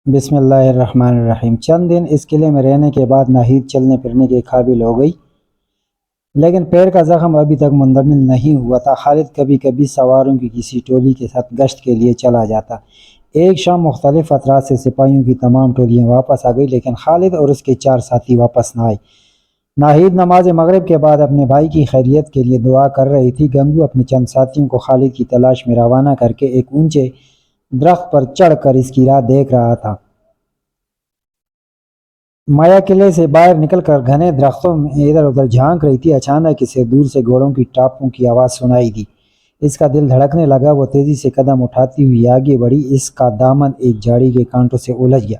بسم اللہ الرحمن الرحیم۔ چند دن اس قلعے میں رہنے کے بعد ناہید چلنے پھرنے کے قابل ہو گئی، لیکن پیر کا زخم ابھی تک مندمل نہیں ہوا تھا۔ خالد کبھی کبھی سواروں کی کسی ٹولی کے ساتھ گشت کے لیے چلا جاتا۔ ایک شام مختلف اطراف سے سپاہیوں کی تمام ٹولیاں واپس آ گئی، لیکن خالد اور اس کے 4 ساتھی واپس نہ آئے۔ ناہید نماز مغرب کے بعد اپنے بھائی کی خیریت کے لیے دعا کر رہی تھی۔ گنگو اپنے چند ساتھیوں کو خالد کی تلاش میں روانہ کر کے ایک اونچے درخت پر چڑھ کر اس کی راہ دیکھ رہا تھا۔ مایا قلعے سے باہر نکل کر گھنے درختوں میں ادھر ادھر جھانک رہی تھی۔ اچانک اسے دور سے گھوڑوں کی ٹاپوں کی آواز سنائی دی۔ اس کا دل دھڑکنے لگا۔ وہ تیزی سے قدم اٹھاتی ہوئی آگے بڑھی۔ اس کا دامن ایک جھاڑی کے کانٹوں سے الجھ گیا۔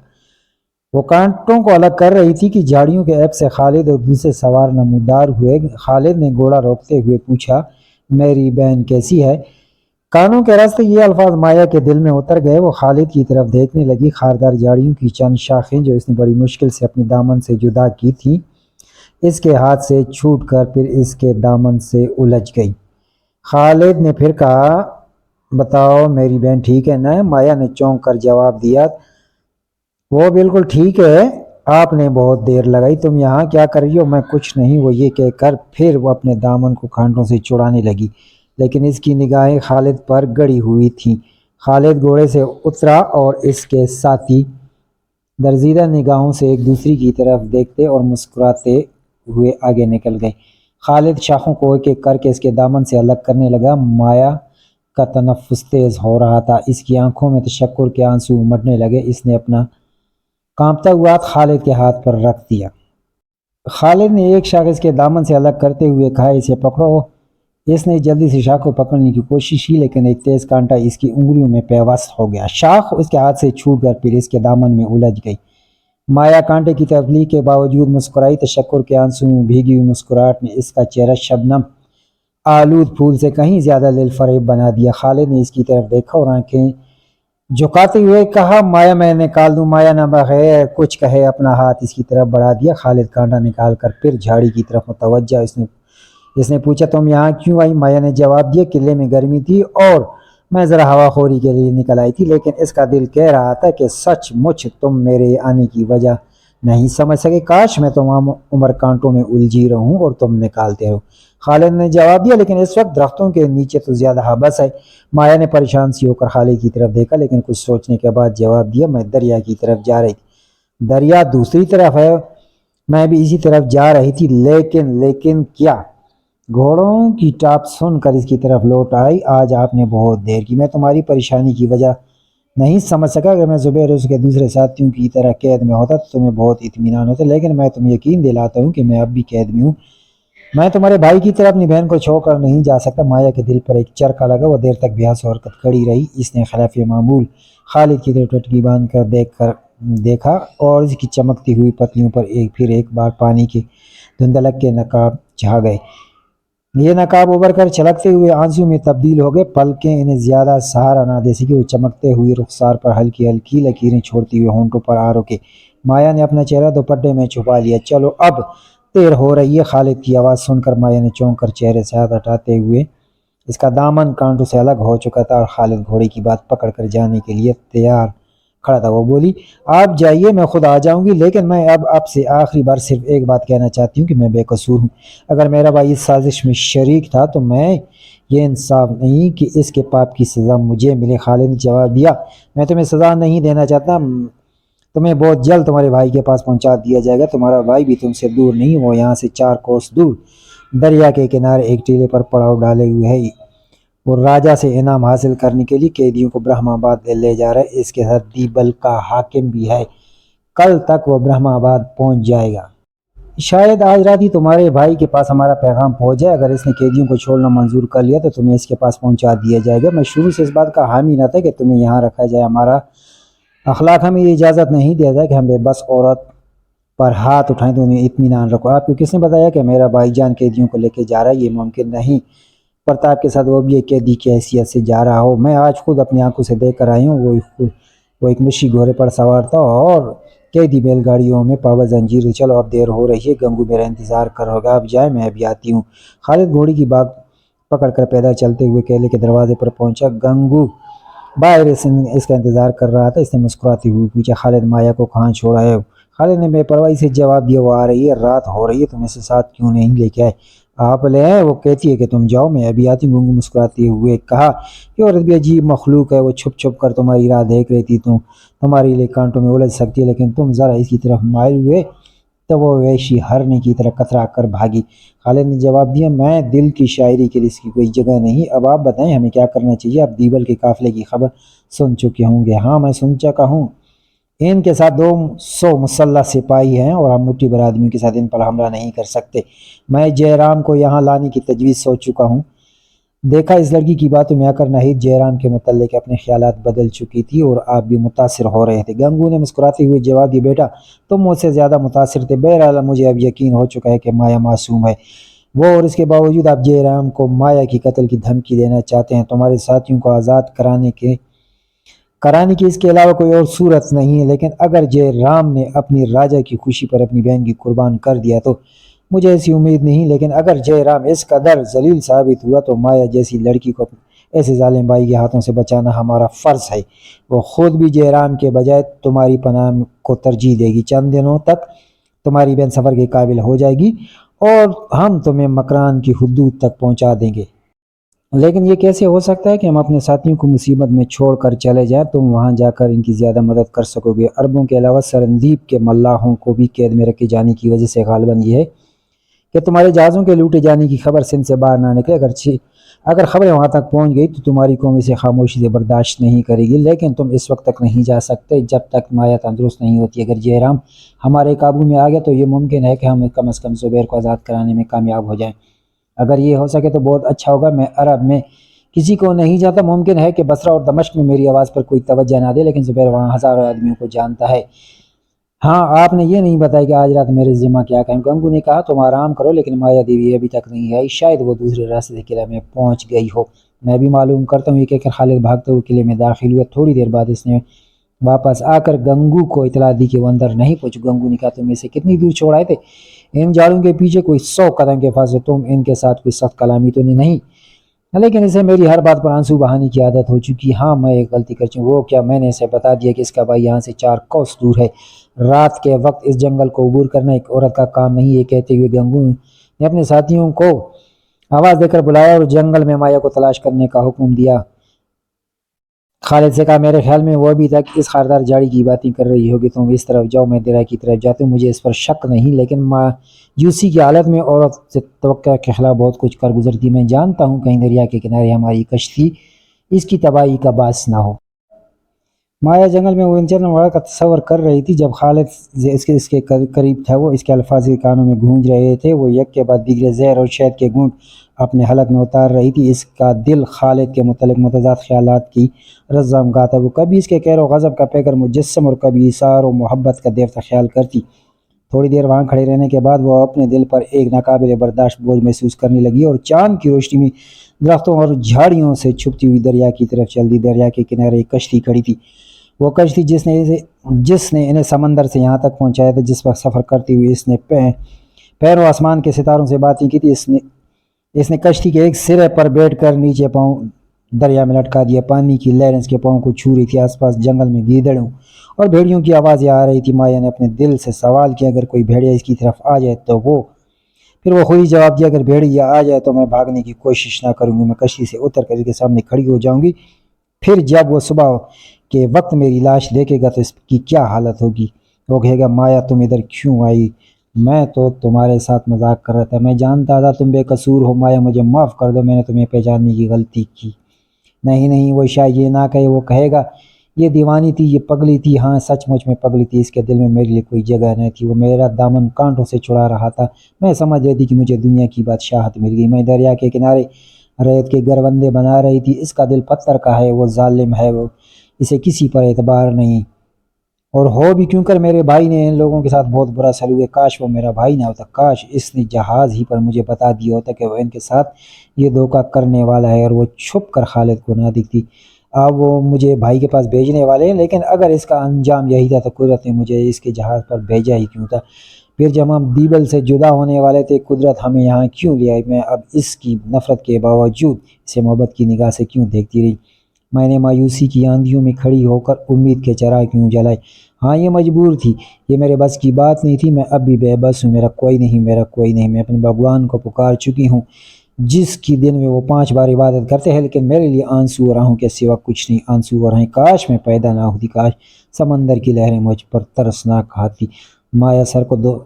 وہ کانٹوں کو الگ کر رہی تھی کہ جھاڑیوں کے عیب سے خالد اور دوسرے سوار نمودار ہوئے۔ خالد نے گھوڑا روکتے ہوئے پوچھا، میری بہن کیسی ہے؟ کانوں کے راستے یہ الفاظ مایا کے دل میں اتر گئے۔ وہ خالد کی طرف دیکھنے لگی۔ خاردار جھاڑیوں کی چند شاخیں جو اس نے بڑی مشکل سے اپنے دامن سے جدا کی تھیں، اس کے ہاتھ سے چھوٹ کر پھر اس کے دامن سے الجھ گئی۔ خالد نے پھر کہا، بتاؤ میری بہن ٹھیک ہے نا؟ مایا نے چونک کر جواب دیا، وہ بالکل ٹھیک ہے۔ آپ نے بہت دیر لگائی۔ تم یہاں کیا کر رہی ہو؟ میں کچھ نہیں، وہ یہ کہہ کر پھر وہ اپنے دامن کو کانٹوں سے چھڑانے لگی، لیکن اس کی نگاہیں خالد پر گڑی ہوئی تھیں۔ خالد گھوڑے سے اترا اور اس کے ساتھی درزیدہ نگاہوں سے ایک دوسری کی طرف دیکھتے اور مسکراتے ہوئے آگے نکل گئے۔ خالد شاخوں کو ایک ایک کر کے اس کے دامن سے الگ کرنے لگا۔ مایا کا تنفس تیز ہو رہا تھا۔ اس کی آنکھوں میں تشکر کے آنسو امڑنے لگے۔ اس نے اپنا کانپتا ہوا ہاتھ خالد کے ہاتھ پر رکھ دیا۔ خالد نے ایک شاخ اس کے دامن سے الگ کرتے ہوئے کہا، اسے پکڑو۔ اس نے جلدی سے شاخ کو پکڑنے کی کوشش کی، لیکن ایک تیز کانٹا اس کی انگلیوں میں پیوست ہو گیا۔ شاخ اس کے ہاتھ سے چھوٹ کر پھر اس کے دامن میں الجھ گئی۔ مایا کانٹے کی تکلیف کے باوجود مسکرائی۔ تشکر کے آنسو میں بھیگی ہوئی مسکراہٹ نے اس کا چہرہ شبنم آلود پھول سے کہیں زیادہ دل فریب بنا دیا۔ خالد نے اس کی طرف دیکھا اور آنکھیں جھکاتے ہوئے کہا، مایا میں نکال دوں؟ مایا نہ بغیر کچھ کہے اپنا ہاتھ اس کی طرف بڑھا دیا۔ خالد کانٹا نکال کر پھر جھاڑی کی طرف متوجہ۔ اس نے پوچھا، تم یہاں کیوں آئی؟ مایا نے جواب دیا، قلعے میں گرمی تھی اور میں ذرا ہوا خوری کے لیے نکل آئی تھی، لیکن اس کا دل کہہ رہا تھا کہ سچ مچ تم میرے آنے کی وجہ نہیں سمجھ سکے۔ کاش میں تمام عمر کانٹوں میں الجھی رہوں اور تم نکالتے ہو۔ خالد نے جواب دیا، لیکن اس وقت درختوں کے نیچے تو زیادہ حبس ہے۔ مایا نے پریشان سی ہو کر خالد کی طرف دیکھا، لیکن کچھ سوچنے کے بعد جواب دیا، میں دریا کی طرف جا رہی تھی۔ دریا دوسری طرف ہے، میں بھی اسی طرف جا رہی تھی، لیکن کیا؟ گھوڑوں کی ٹاپ سن کر اس کی طرف لوٹ آئی، آج آپ نے بہت دیر کی۔ میں تمہاری پریشانی کی وجہ نہیں سمجھ سکا۔ اگر میں زبیر اس کے دوسرے ساتھیوں کی طرح قید میں ہوتا تو تمہیں بہت اطمینان ہوتا، لیکن میں تمہیں یقین دلاتا ہوں کہ میں اب بھی قید میں ہوں۔ میں تمہارے بھائی کی طرح اپنی بہن کو چھوڑ کر نہیں جا سکتا۔ مایا کے دل پر ایک چرکا لگا۔ وہ دیر تک بے حس حرکت کھڑی رہی۔ اس نے خلاف معمول خالد کی طرف ٹٹکی باندھ کر دیکھا اور اس کی چمکتی ہوئی پتلیوں پر پھر ایک بار پانی کے دھندلک کے نقاب چھا گئے۔ یہ نقاب ابھر کر چھلکتے ہوئے آنسو میں تبدیل ہو گئے۔ پلکیں انہیں زیادہ سہارا نہ دے سکی۔ وہ چمکتے ہوئے رخسار پر ہلکی ہلکی لکیریں چھوڑتی ہوئے ہونٹوں پر آ رکے۔ مایا نے اپنا چہرہ دوپٹے میں چھپا لیا۔ چلو اب دیر ہو رہی ہے۔ خالد کی آواز سن کر مایا نے چونک کر چہرے سے ہاتھ ہٹاتے ہوئے، اس کا دامن کانٹوں سے الگ ہو چکا تھا اور خالد گھوڑے کی بات پکڑ کر جانے کے لیے تیار کھڑا تھا۔ وہ بولی، آپ جائیے، میں خود آ جاؤں گی، لیکن میں اب آپ سے آخری بار صرف ایک بات کہنا چاہتی ہوں کہ میں بے قصور ہوں۔ اگر میرا بھائی اس سازش میں شریک تھا تو میں یہ انصاف نہیں کہ اس کے پاپ کی سزا مجھے ملے۔ خالد نے جواب دیا، میں تمہیں سزا نہیں دینا چاہتا، تمہیں بہت جلد تمہارے بھائی کے پاس پہنچا دیا جائے گا۔ تمہارا بھائی بھی تم سے دور نہیں، وہ یہاں سے 4 کوس دور دریا کے کنارے ایک ٹیلے پر پڑاؤ ڈالے ہوئے ہے۔ وہ راجہ سے انعام حاصل کرنے کے لیے قیدیوں کو برہم آباد لے جا رہا ہے۔ اس کے ساتھ دیبل کا حاکم بھی ہے۔ کل تک وہ برہم آباد پہنچ جائے گا۔ شاید آج رات ہی تمہارے بھائی کے پاس ہمارا پیغام پہنچ جائے۔ اگر اس نے قیدیوں کو چھوڑنا منظور کر لیا تو تمہیں اس کے پاس پہنچا دیا جائے گا۔ میں شروع سے اس بات کا حامی نہ تھا کہ تمہیں یہاں رکھا جائے۔ ہمارا اخلاق ہمیں یہ اجازت نہیں دیتا کہ ہم بے بس عورت پر ہاتھ اٹھائیں۔ تو انہیں اطمینان رکھو۔ آپ کو کس نے بتایا کہ میرا بھائی جان قیدیوں کو لے کے جا رہا ہے؟ یہ ممکن نہیں۔ پرتاپ کے ساتھ وہ بھی ایک قیدی کی حیثیت سے جا رہا ہو۔ میں آج خود اپنی آنکھوں سے دیکھ کر آئی ہوں۔ وہ ایک مشی گھوڑے پر سوار تھا اور قیدی بیل گاڑیوں میں پابند زنجیر۔ چلو اب دیر ہو رہی ہے، گنگو میرا انتظار کر ہوگا، اب جائے، میں ابھی آتی ہوں۔ خالد گھوڑی کی بات پکڑ کر پیدل چلتے ہوئے کیلے کے دروازے پر پہنچا۔ گنگو باہر اس کا انتظار کر رہا تھا۔ اس نے مسکراتی ہوئی پوچھا، خالد مایا کو کہاں چھوڑا ہے؟ خالد نے بے پرواہی سے جواب دیا، وہ آ رہی ہے، رات ہو رہی ہے، تم اسے ساتھ کیوں نہیں لے کے آئے؟ آپ لے آئے؟ وہ کہتی ہے کہ تم جاؤ، میں ابھی آتی ہوں۔ مسکراتے ہوئے کہا، یہ عورت بھی عجیب مخلوق ہے، وہ چھپ چھپ کر تمہاری راہ دیکھ رہی تھی، تمہارے لیے کانٹوں میں الجھ سکتی ہے، لیکن تم ذرا اس کی طرف مائل ہوئے تو وہ وحشی ہرنی کی طرح کترا کر بھاگی۔ خالد نے جواب دیا، میں دل کی شاعری کے لیے اس کی کوئی جگہ نہیں، اب آپ بتائیں ہمیں کیا کرنا چاہیے؟ آپ دیبل کے قافلے کی خبر سن چکے ہوں گے؟ ہاں میں سن چکا ہوں، ان کے ساتھ 200 مسلح سپاہی ہیں اور ہم مٹھی بھر آدمیوں کے ساتھ ان پر حملہ نہیں کر سکتے۔ میں جے رام کو یہاں لانے کی تجویز سوچ چکا ہوں۔ دیکھا اس لڑکی کی باتوں میں آ کر ناہید جے رام کے متعلق اپنے خیالات بدل چکی تھی اور آپ بھی متاثر ہو رہے تھے۔ گنگو نے مسکراتے ہوئے جواب دیا، بیٹا تم مجھ سے زیادہ متاثر تھے، بہرحال مجھے اب یقین ہو چکا ہے کہ مایا معصوم ہے، وہ اور اس کے باوجود آپ جے رام کو مایا کی قتل کی دھمکی دینا چاہتے ہیں۔ تمہارے ساتھیوں کو آزاد کرانے کی اس کے علاوہ کوئی اور صورت نہیں ہے، لیکن اگر جے رام نے اپنی راجہ کی خوشی پر اپنی بہن کی قربان کر دیا تو مجھے ایسی امید نہیں، لیکن اگر جے رام اس قدر ذلیل ثابت ہوا تو مایا جیسی لڑکی کو ایسے ظالم بھائی کے ہاتھوں سے بچانا ہمارا فرض ہے۔ وہ خود بھی جے رام کے بجائے تمہاری پناہ کو ترجیح دے گی، چند دنوں تک تمہاری بہن سفر کے قابل ہو جائے گی اور ہم تمہیں مکران کی حدود تک پہنچا دیں گے۔ لیکن یہ کیسے ہو سکتا ہے کہ ہم اپنے ساتھیوں کو مصیبت میں چھوڑ کر چلے جائیں؟ تم وہاں جا کر ان کی زیادہ مدد کر سکو گے۔ عربوں کے علاوہ سرندیپ کے ملاحوں کو بھی قید میں رکھے جانے کی وجہ سے غالباً یہ ہے کہ تمہارے جہازوں کے لوٹے جانے کی خبر سندھ سے باہر نہ نکلے۔ اگر خبریں وہاں تک پہنچ گئی تو تمہاری قوم اسے خاموشی سے برداشت نہیں کرے گی، لیکن تم اس وقت تک نہیں جا سکتے جب تک مایا تندرست نہیں ہوتی۔ اگر جے رام ہمارے قابو میں آ گیا تو یہ ممکن ہے کہ ہم کم از کم زبیر کو آزاد کرانے میں کامیاب ہو جائیں۔ اگر یہ ہو سکے تو بہت اچھا ہوگا۔ میں عرب میں کسی کو نہیں جانتا، ممکن ہے کہ بصرہ اور دمشق میں میری آواز پر کوئی توجہ نہ دے، لیکن زبیر وہاں ہزاروں آدمیوں کو جانتا ہے۔ ہاں آپ نے یہ نہیں بتایا کہ آج رات میرے ذمہ کیا کہیں؟ گنگو نے کہا، تم آرام کرو، لیکن مایا دیوی ابھی تک نہیں آئی، شاید وہ دوسرے راستے سے قلعہ میں پہنچ گئی ہو، میں بھی معلوم کرتا ہوں۔ یہ کہہ کر خالد بھاگتے ہوئے قلعے میں داخل ہوا۔ تھوڑی دیر بعد اس نے واپس آ کر گنگو کو اطلاع دی کہ وہ اندر نہیں پہنچ۔ گنگو نے کہا، تم اسے کتنی دور چھوڑ آئے تھے؟ ان جھاڑوں کے پیچھے کوئی 100 قدم کے فاصلے، تم ان کے ساتھ کوئی سخت کلامی تو نہیں؟ لیکن اسے میری ہر بات پر آنسو بہانے کی عادت ہو چکی۔ ہاں میں ایک غلطی کر چکی۔ وہ کیا؟ میں نے اسے بتا دیا کہ اس کا بھائی یہاں سے 4 کوس دور ہے۔ رات کے وقت اس جنگل کو عبور کرنا ایک عورت کا کام نہیں۔ یہ کہتے ہوئے گنگو نے اپنے ساتھیوں کو آواز دے کر بلایا اور جنگل میں مایا کو تلاش کرنے کا حکم دیا۔ خالد سے کہا، میرے خیال میں وہ ابھی تک اس خاردار جھاڑی کی باتیں کر رہی ہوگی، تم اس طرف جاؤ، میں دریا کی طرف جاتا ہوں۔ مجھے اس پر شک نہیں، لیکن مایوسی کی حالت میں عورت سے توقع کے خلاف بہت کچھ کر گزرتی۔ میں جانتا ہوں کہیں دریا کے کنارے ہماری کشتی اس کی تباہی کا باعث نہ ہو۔ مایا جنگل میں وہ انچن واقعہ کا تصور کر رہی تھی جب خالد اس کے قریب تھا۔ وہ اس کے الفاظ کے کانوں میں گونج رہے تھے، وہ یک کے بعد دیگرے زہر اور شہد کے گھونٹ اپنے حلق میں اتار رہی تھی۔ اس کا دل خالد کے متعلق متضاد خیالات کی رزم گاہ تھا۔ وہ کبھی اس کے قہر و غضب کا پیکر مجسم اور کبھی اثار و محبت کا دیوتا خیال کرتی۔ تھوڑی دیر وہاں کھڑے رہنے کے بعد وہ اپنے دل پر ایک ناقابل برداشت بوجھ محسوس کرنے لگی اور چاند کی روشنی میں درختوں اور جھاڑیوں سے چھپتی ہوئی دریا کی طرف چل دی۔ دریا کے کنارے ایک کشتی کھڑی تھی، وہ کشتی جس نے انہیں سمندر سے یہاں تک پہنچایا تھا۔ جس وقت سفر کرتے ہوئے اس نے پیروں آسمان کے ستاروں سے باتیں کی تھی، اس نے کشتی کے ایک سرے پر بیٹھ کر نیچے پاؤں دریا میں لٹکا دیا۔ پانی کی لہریں اس کے پاؤں کو چھو رہی تھی۔ آس پاس جنگل میں گیدڑوں اور بھیڑیوں کی آوازیں آ رہی تھی۔ مایا نے اپنے دل سے سوال کیا، اگر کوئی بھیڑیا اس کی طرف آ جائے تو پھر وہ خود ہی جواب دیا، اگر بھیڑیا آ جائے تو میں بھاگنے کی کوشش نہ کروں گی، میں کشتی سے اتر کر اس کے سامنے کھڑی ہو جاؤں گی، پھر جب وہ صبح کے وقت میری لاش دیکھے گا تو اس کی کیا حالت ہوگی؟ وہ کہے گا، مایا تم ادھر کیوں آئی؟ میں تو تمہارے ساتھ مذاق کر رہا تھا، میں جانتا تھا تم بے قصور ہو، مایا مجھے معاف کر دو، میں نے تمہیں پہچاننے کی غلطی کی۔ نہیں، وہ شاید یہ نہ کہے، وہ کہے گا، یہ دیوانی تھی، یہ پگلی تھی، ہاں سچ مچ میں پگلی تھی، اس کے دل میں میرے لیے کوئی جگہ نہیں تھی، وہ میرا دامن کانٹوں سے چھڑا رہا تھا، میں سمجھ رہی تھی کہ مجھے دنیا کی بادشاہت مل گئی، میں دریا کے کنارے ریت کے گروندے بنا رہی تھی، اس کا دل پتھر کا ہے، وہ ظالم ہے، وہ اسے کسی پر اعتبار نہیں، اور ہو بھی کیوں کر میرے بھائی نے ان لوگوں کے ساتھ بہت برا سلوک ہے، کاش وہ میرا بھائی نہ ہوتا، کاش اس نے جہاز ہی پر مجھے بتا دیا ہوتا کہ وہ ان کے ساتھ یہ دھوکہ کرنے والا ہے، اور وہ چھپ کر خالد کو نہ دکھتی۔ اب وہ مجھے بھائی کے پاس بھیجنے والے ہیں، لیکن اگر اس کا انجام یہی تھا تو قدرت نے مجھے اس کے جہاز پر بھیجا ہی کیوں تھا؟ پھر جب ہم دیبل سے جدا ہونے والے تھے، قدرت ہمیں یہاں کیوں لے آئی؟ میں اب اس کی نفرت کے باوجود اسے محبت کی نگاہ سے کیوں دیکھتی رہی؟ میں نے مایوسی کی آندھیوں میں کھڑی ہو کر امید کے چراغ کیوں جلائے۔ ہاں یہ مجبور تھی، یہ میرے بس کی بات نہیں تھی، میں اب بھی بے بس ہوں، میرا کوئی نہیں، میرا کوئی نہیں۔ میں اپنے بھگوان کو پکار چکی ہوں جس کی دن میں وہ 5 بار عبادت کرتے ہیں، لیکن میرے لیے آنسو اور آہوں کے سوا کچھ نہیں، آنسو اور آہیں۔ کاش میں پیدا نہ ہوتی، کاش سمندر کی لہریں مجھ پر ترسناک ہاتھی۔ مایا سر کو 2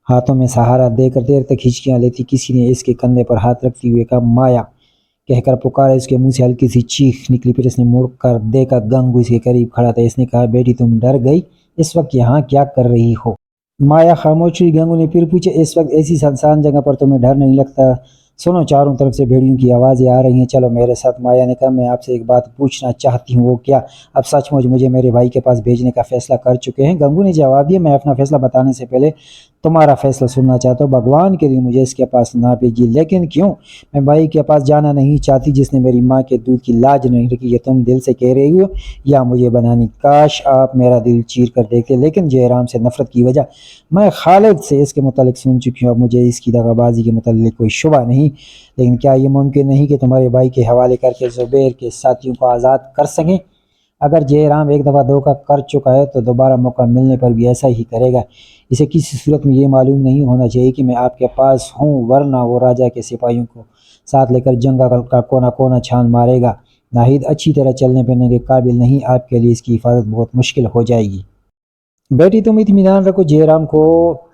ہاتھوں میں سہارا دے کر دیر تک ہچکیاں لیتی۔ کسی نے اس کے کندھے پر ہاتھ رکھتے ہوئے کہا مایا کہہ کر پکارا۔ اس کے منہ سے ہلکی سی چیخ نکلی، پھر اس نے مڑ کر دیکھا، گنگو اس کے قریب کھڑا تھا۔ اس نے کہا بیٹی تم ڈر گئی، اس وقت یہاں کیا کر رہی ہو؟ مایا خاموش ہوئی۔ گنگو نے پھر پوچھا اس وقت ایسی سنسان جگہ پر تمہیں ڈر نہیں لگتا؟ سنو چاروں طرف سے بھیڑیوں کی آوازیں آ رہی ہیں، چلو میرے ساتھ۔ مایا نے کہا میں آپ سے ایک بات پوچھنا چاہتی ہوں، وہ کیا؟ اب سچ مجھ مجھے میرے بھائی کے پاس بھیجنے کا فیصلہ کر چکے ہیں؟ گنگو نے جواب دیا میں اپنا فیصلہ بتانے سے پہلے تمہارا فیصلہ سننا چاہتا ہوں۔ بھگوان کے لیے مجھے اس کے پاس نہ بھیجیے۔ لیکن کیوں؟ میں بھائی کے پاس جانا نہیں چاہتی جس نے میری ماں کے دودھ کی لاج نہیں رکھی۔ یہ تم دل سے کہہ رہی ہو یا مجھے بنانی؟ کاش آپ میرا دل چیر کر دیکھتے، لیکن جہرام سے نفرت کی وجہ میں خالد سے اس کے متعلق سن چکی ہوں۔ اب مجھے اس کی دغا بازی کے متعلق کوئی شبہ نہیں، لیکن کیا یہ ممکن نہیں کہ تمہارے بھائی کے حوالے کر کے زبیر کے ساتھیوں کو آزاد کر سکیں؟ اگر جہرام ایک دفعہ دھوکہ کر چکا ہے تو دوبارہ موقع ملنے پر بھی ایسا ہی کرے گا۔ اسے کسی صورت میں یہ معلوم نہیں ہونا چاہیے کہ میں آپ کے پاس ہوں، ورنہ وہ راجہ کے سپاہیوں کو ساتھ لے کر جنگ کا کونا کونا چھان مارے گا۔ ناہید اچھی طرح چلنے پھرنے کے قابل نہیں، آپ کے لیے اس کی حفاظت بہت مشکل ہو جائے گی۔ بیٹی تم اطمینان رکھو، جہرام کو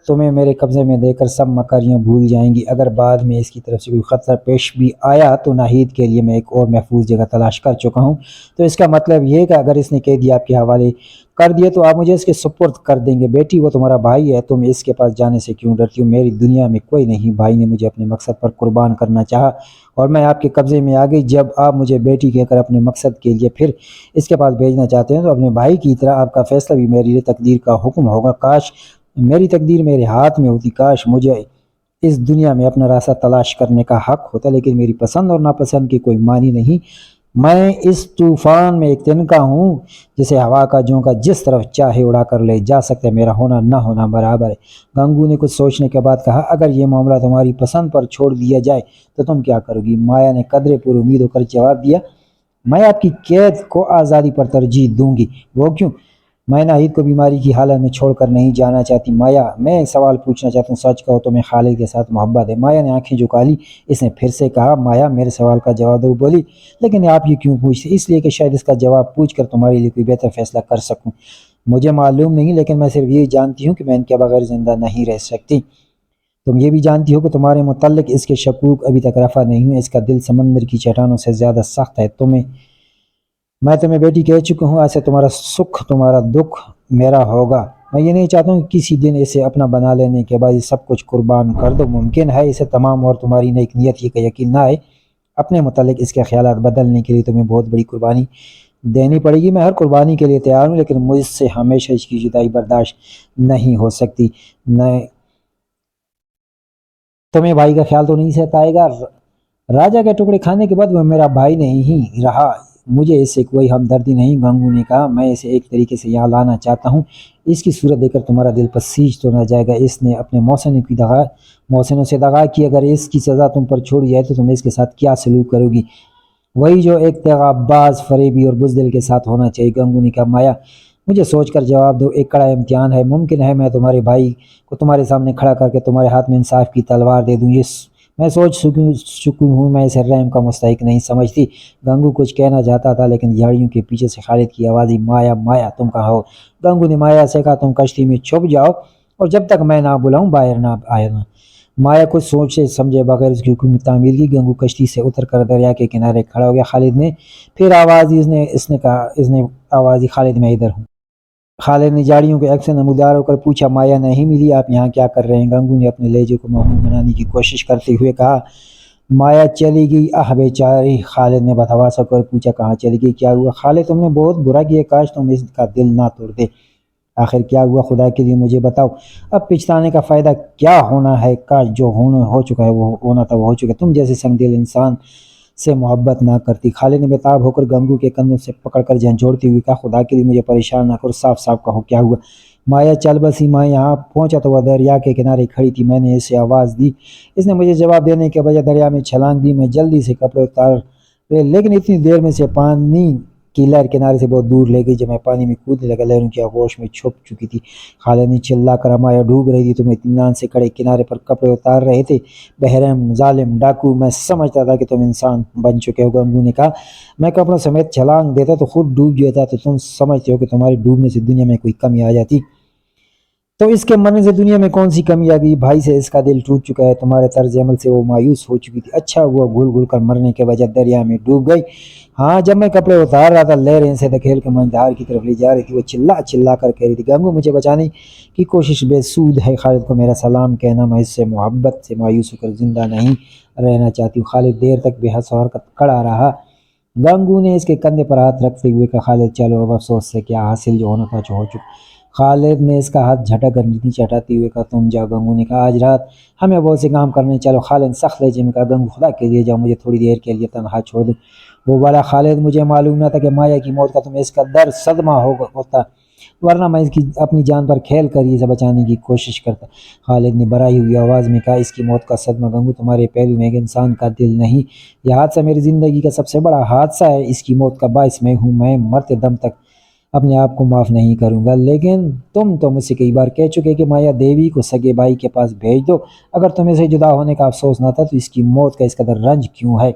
تمہیں میرے قبضے میں دے کر سب مکاریاں بھول جائیں گی۔ اگر بعد میں اس کی طرف سے کوئی خطرہ پیش بھی آیا تو ناہید کے لیے میں ایک اور محفوظ جگہ تلاش کر چکا ہوں۔ تو اس کا مطلب یہ کہ اگر اس نے قیدی آپ کے حوالے کر دیے تو آپ مجھے اس کے سپرد کر دیں گے۔ بیٹی وہ تمہارا بھائی ہے، تم اس کے پاس جانے سے کیوں ڈرتی ہو؟ میری دنیا میں کوئی نہیں، بھائی نے مجھے اپنے مقصد پر قربان کرنا چاہا اور میں آپ کے قبضے میں آ گئی۔ جب آپ مجھے بیٹی کہہ کر اپنے مقصد کے لیے پھر اس کے پاس بھیجنا چاہتے ہیں تو اپنے بھائی کی طرح آپ کا فیصلہ بھی میرے لیے تقدیر کا حکم ہوگا۔ کاش میری تقدیر میرے ہاتھ میں ہوتی، کاش مجھے اس دنیا میں اپنا راستہ تلاش کرنے کا حق ہوتا، لیکن میری پسند اور ناپسند کی کوئی معنی نہیں۔ میں اس طوفان میں ایک تنکا ہوں جسے ہوا کا جھونکا جس طرف چاہے اڑا کر لے جا سکتا ہے، میرا ہونا نہ ہونا برابر ہے۔ گنگو نے کچھ سوچنے کے بعد کہا اگر یہ معاملہ تمہاری پسند پر چھوڑ دیا جائے تو تم کیا کرو گی؟ مایا نے قدرے پر امید ہو کر جواب دیا میں آپ کی قید کو آزادی پر ترجیح دوں گی۔ وہ کیوں؟ میں ناہید کو بیماری کی حالت میں چھوڑ کر نہیں جانا چاہتی۔ مایا میں ایک سوال پوچھنا چاہتا ہوں، سچ کہو تمہیں خالد کے ساتھ محبت ہے؟ مایا نے آنکھیں جھکا لی۔ اس نے پھر سے کہا مایا میرے سوال کا جواب دو۔ بولی لیکن آپ یہ کیوں پوچھتے؟ اس لیے کہ شاید اس کا جواب پوچھ کر تمہارے لیے کوئی بہتر فیصلہ کر سکوں۔ مجھے معلوم نہیں، لیکن میں صرف یہ جانتی ہوں کہ میں ان کے بغیر زندہ نہیں رہ سکتی۔ تم یہ بھی جانتی ہو کہ تمہارے متعلق اس کے شکوک ابھی تک رفع نہیں ہوئے، اس کا دل سمندر کی چٹانوں سے زیادہ سخت ہے۔ میں تمہیں بیٹی کہہ چکا ہوں، ایسے تمہارا سکھ تمہارا دکھ میرا ہوگا۔ میں یہ نہیں چاہتا ہوں کہ کسی دن اسے اپنا بنا لینے کے بعد یہ سب کچھ قربان کر دو۔ ممکن ہے اسے تمام اور تمہاری نیک نیت یہ کہ یقین نہ آئے، اپنے متعلق اس کے خیالات بدلنے کے لیے تمہیں بہت بڑی قربانی دینی پڑے گی۔ میں ہر قربانی کے لیے تیار ہوں، لیکن مجھ سے ہمیشہ اس کی جدائی برداشت نہیں ہو سکتی۔ تمہیں بھائی کا خیال تو نہیں ستائے گا؟ راجہ کے ٹکڑے کھانے کے بعد وہ میرا بھائی نہیں رہا، مجھے اس سے کوئی ہمدردی نہیں۔ گنگو نے کہا میں اسے ایک طریقے سے یہاں لانا چاہتا ہوں، اس کی صورت دیکھ کر تمہارا دل پسیج تو نہ جائے گا۔ اس نے اپنے محسنوں سے دغا کی، اگر اس کی سزا تم پر چھوڑی جائے تو تم اس کے ساتھ کیا سلوک کرو گی؟ وہی جو ایک تغاب باز، فریبی اور بزدل کے ساتھ ہونا چاہیے۔ گنگو نے کہا مایا مجھے سوچ کر جواب دو، ایک کڑا امتحان ہے۔ ممکن ہے میں تمہارے بھائی کو تمہارے سامنے کھڑا کر کے تمہارے ہاتھ میں انصاف کی تلوار دے دوں، یہ میں سوچ چکی ہوں، میں اسے رحم کا مستحق نہیں سمجھتی۔ گنگو کچھ کہنا چاہتا تھا لیکن جھاڑیوں کے پیچھے سے خالد کی آواز آئی مایا مایا تم کہاں ہو؟ گنگو نے مایا سے کہا تم کشتی میں چھپ جاؤ اور جب تک میں نہ بلاؤں باہر نہ آنا۔ مایا کچھ سوچے سمجھے بغیر اس کی حکم میں تعمیل کی۔ گنگو کشتی سے اتر کر دریا کے کنارے کھڑا ہو گیا۔ خالد نے پھر آواز دی، اس نے آواز دی خالد میں ادھر ہوں۔ خالد نے جھاڑیوں کے عکس نمودار ہو کر پوچھا مایا نہیں ملی، آپ یہاں کیا کر رہے ہیں؟ گنگو نے اپنے لہجے کو معمول بنانے کی کوشش کرتے ہوئے کہا مایا چلی گئی، بیچاری۔ خالد نے بتواسا کر پوچھا کہاں چلی گئی، کیا ہوا؟ خالد تم نے بہت برا کیا، کاش تم اس کا دل نہ توڑ دے۔ آخر کیا ہوا خدا کے لیے مجھے بتاؤ، اب پچھتانے کا فائدہ کیا ہونا ہے؟ کاش جو ہو چکا ہے وہ ہونا تھا وہ ہو چکا ہے، تم جیسے سنگ دل انسان سے محبت نہ کرتی۔ خالد نے بےتاب ہو کر گنگو کے کندھوں سے پکڑ کر جھنجھوڑتے ہوئے کہا خدا کے لیے مجھے پریشان نہ کرو، صاف صاف کہو کیا ہوا؟ مایا چل بسی۔ میں یہاں پہنچا تو وہ دریا کے کنارے کھڑی تھی، میں نے اسے آواز دی، اس نے مجھے جواب دینے کے بجائے دریا میں چھلانگ دی۔ میں جلدی سے کپڑے اتارے لیکن اتنی دیر میں سے پانی کی لہر کنارے سے بہت دور لے گئی۔ جب میں پانی میں کودنے لگا لہروں کی آغوش میں چھپ چکی تھی۔ خالد نے چلا کر مایا ڈوب رہی تھی، تم اطمینان سے کھڑے کنارے پر کپڑے اتار رہے تھے۔ بحرم، ظالم، ڈاکو، میں سمجھتا تھا کہ تم انسان بن چکے ہو۔ گنگو نے کہا، میں کپڑوں سمیت چھلانگ دیتا تو خود ڈوب جاتا، تو تم سمجھتے ہو کہ تمہارے ڈوبنے سے دنیا میں کوئی کمی آ جاتی؟ تو اس کے مرنے سے دنیا میں کون سی کمی آ گئی؟ بھائی سے اس کا دل ٹوٹ چکا ہے، تمہارے طرز عمل سے وہ مایوس ہو چکی تھی۔ اچھا ہوا گھل گھل کر مرنے کے بجائے دریا میں ڈوب گئی۔ ہاں، جب میں کپڑے اتار رہا تھا لہریں اسے دھکیل کے مجھار کی طرف لے جا رہی تھی۔ وہ چلا چلا کر کہہ رہی تھی، گنگو مجھے بچانے کی کوشش بے سود ہے، خالد کو میرا سلام کہنا، میں اس سے محبت سے مایوس ہو کر زندہ نہیں رہنا چاہتی ہوں۔ خالد دیر تک بے حس و حرکت کھڑا رہا۔ گنگو نے اس کے کندھے پر ہاتھ رکھتے ہوئے کہا، خالد چلو، اب افسوس سے کیا حاصل، جو ہونا تھا جو ہو چکا۔ خالد نے اس کا ہاتھ جھٹک کر نیچے ہٹاتے ہوئے کہا، تم جاؤ۔ گنگو نے کہا، آج رات ہمیں بہت سے کام کرنے، چلو۔ خالد سخت لہجے میں کہا، گنگو خدا کے لیے جاؤ، مجھے تھوڑی دیر کے لیے تنہا چھوڑ دو۔ وہ بولا، خالد مجھے معلوم نہ تھا کہ مایا کی موت کا تمہیں اس کا در صدمہ ہوتا، ورنہ میں اس کی اپنی جان پر کھیل کر اسے بچانے کی کوشش کرتا۔ خالد نے بھرائی ہوئی آواز میں کہا، اس کی موت کا صدمہ گنگو تمہارے پہلو میں ایک انسان کا دل نہیں، یہ حادثہ میری زندگی کا سب سے بڑا حادثہ ہے، اس کی موت کا باعث میں ہوں، میں مرتے دم تک اپنے آپ کو معاف نہیں کروں گا۔ لیکن تم تو مجھ سے کئی بار کہہ چکے کہ مایا دیوی کو سگے بھائی کے پاس بھیج دو، اگر تمہیں سے جدا ہونے کا افسوس نہ تھا تو اس کی موت کا اس قدر رنج کیوں ہے؟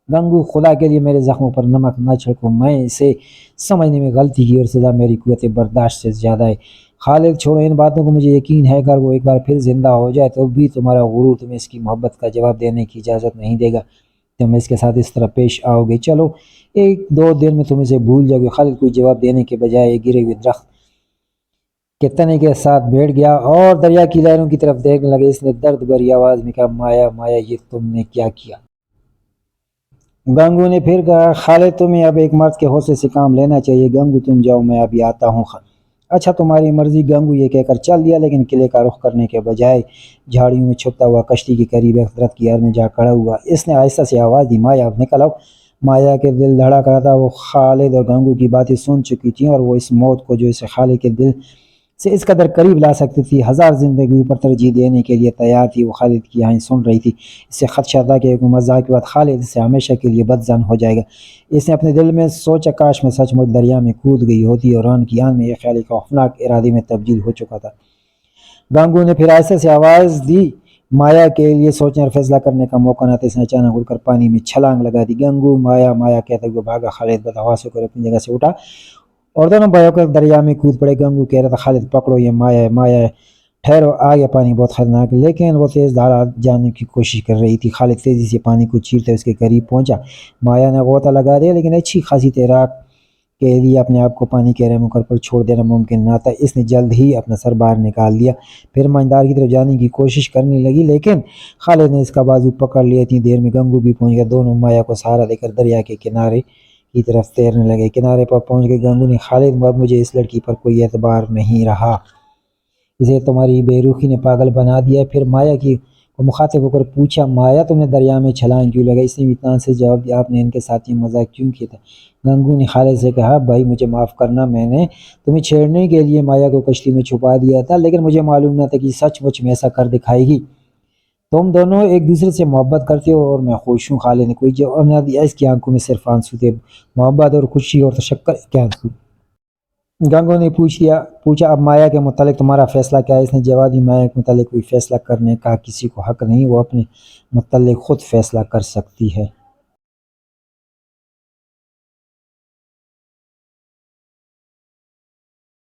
گنگو خدا کے لیے میرے زخموں پر نمک نہ چھڑکو، میں اسے سمجھنے میں غلطی کی اور سزا میری قوت برداشت سے زیادہ ہے۔ خالد چھوڑو ان باتوں کو، مجھے یقین ہے اگر وہ ایک بار پھر زندہ ہو جائے تو بھی تمہارا غرور تمہیں اس کی محبت کا جواب دینے کی اجازت نہیں دے گا، تم اس کے ساتھ اس طرح پیش آؤ گے۔ چلو، ایک دو دن میں تم اسے بھول جاؤ گے۔ خالد کوئی جواب دینے کے بجائے گرے ہوئے درخت کے تنے کے ساتھ بیٹھ گیا اور دریا کی لہروں کی طرف دیکھنے لگے۔ اس نے درد بھری آواز میں کہا، مایا مایا، یہ تم نے کیا کیا؟ گنگو نے پھر کہا، خالد تمہیں اب ایک مرد کے حوصلے سے کام لینا چاہیے۔ گنگو تم جاؤ، میں ابھی آتا ہوں۔ اچھا تمہاری مرضی۔ گنگو یہ کہہ کر چل دیا، لیکن قلعے کا رخ کرنے کے بجائے جھاڑیوں میں چھپتا ہوا کشتی کے قریب ایک درخت کی آڑ میں جا کھڑا ہوا۔ اس نے آہستہ سے آواز دی، مایا اب نکل آؤ۔ مایا کے دل دھڑک رہا تھا، وہ خالد اور گنگو کی باتیں سن چکی تھیں اور وہ اس موت کو جو اسے خالد کے دل سے اس قدر قریب لا سکتی تھی، ہزار زندگیوں پر ترجیح دینے کے لیے تیار تھی۔ وہ خالد کی آہیں سن رہی تھی، اس سے خدشہ تھا کہ ایک مزاح کے بعد خالد اس سے ہمیشہ کے لیے بدظن ہو جائے گا۔ اس نے اپنے دل میں سوچا، کاش میں سچ مچ دریا میں کود گئی ہوتی اور ران کی آن میں یہ خیال ایک خوفناک ارادے میں تبدیل ہو چکا تھا۔ گنگو نے پھر آہستہ سے آواز دی، مایا کے لیے سوچنے اور فیصلہ کرنے کا موقع نہ تھا۔ اس نے اچانک اڑ کر پانی میں چھلانگ لگا دی۔ گنگو، مایا مایا کہتے ہوئے بھاگا۔ خالد بدحواس ہو کر اپنی جگہ سے اٹھا اور دونوں بھائیوں کر دریا میں کود پڑے۔ گنگو کہہ رہا تھا، خالد پکڑو، یہ مایا ہے، مایا ہے، ٹھہرو، آگے پانی بہت خطرناک ہے۔ لیکن وہ تیز دھارا جانے کی کوشش کر رہی تھی۔ خالد تیزی سے پانی کو چیرتے اس کے قریب پہنچا۔ مایا نے غوطہ لگا دیا، لیکن اچھی خاصی تیراک کے لیے اپنے آپ کو پانی کے رحم پر چھوڑ دینا ممکن نہ تھا۔ اس نے جلد ہی اپنا سر باہر نکال دیا، پھر مجھار کی طرف جانے کی کوشش کرنے لگی، لیکن خالد نے اس کا بازو پکڑ لیا۔ اتنی دیر میں گنگو بھی پہنچ گیا۔ دونوں مایا کو سہارا دے کر دریا کے کنارے کی طرف تیرنے لگے۔ کنارے پر پہنچ گئے گنگو نے، خالد اب مجھے اس لڑکی پر کوئی اعتبار نہیں رہا، اسے تمہاری بے رخی نے پاگل بنا دیا ہے۔ پھر مایا کی کو مخاطب ہو کر پوچھا، مایا تم نے دریا میں چھلانگ کیوں لگائی؟ اس نے اطمینان سے جواب دیا، آپ نے ان کے ساتھ یہ مذاق کیوں کیا تھا؟ گنگو نے خالد سے کہا، بھائی مجھے معاف کرنا، میں نے تمہیں چھیڑنے کے لیے مایا کو کشتی میں چھپا دیا تھا، لیکن مجھے معلوم نہ تھا کہ سچ مچ میں ایسا کر دکھائے گی۔ تم دونوں ایک دوسرے سے محبت کرتے ہو اور میں خوش ہوں۔ خالد نے کوئی جواب نہ دیا، اس کی آنکھوں میں صرف آنسو تھے، محبت اور خوشی اور تشکر کے آنسو۔ گنگو نے پوچھا، اب مایا کے متعلق تمہارا فیصلہ کیا ہے؟ اس نے جواب دی، مایا کے متعلق کوئی فیصلہ کرنے کا کسی کو حق نہیں، وہ اپنے متعلق خود فیصلہ کر سکتی ہے۔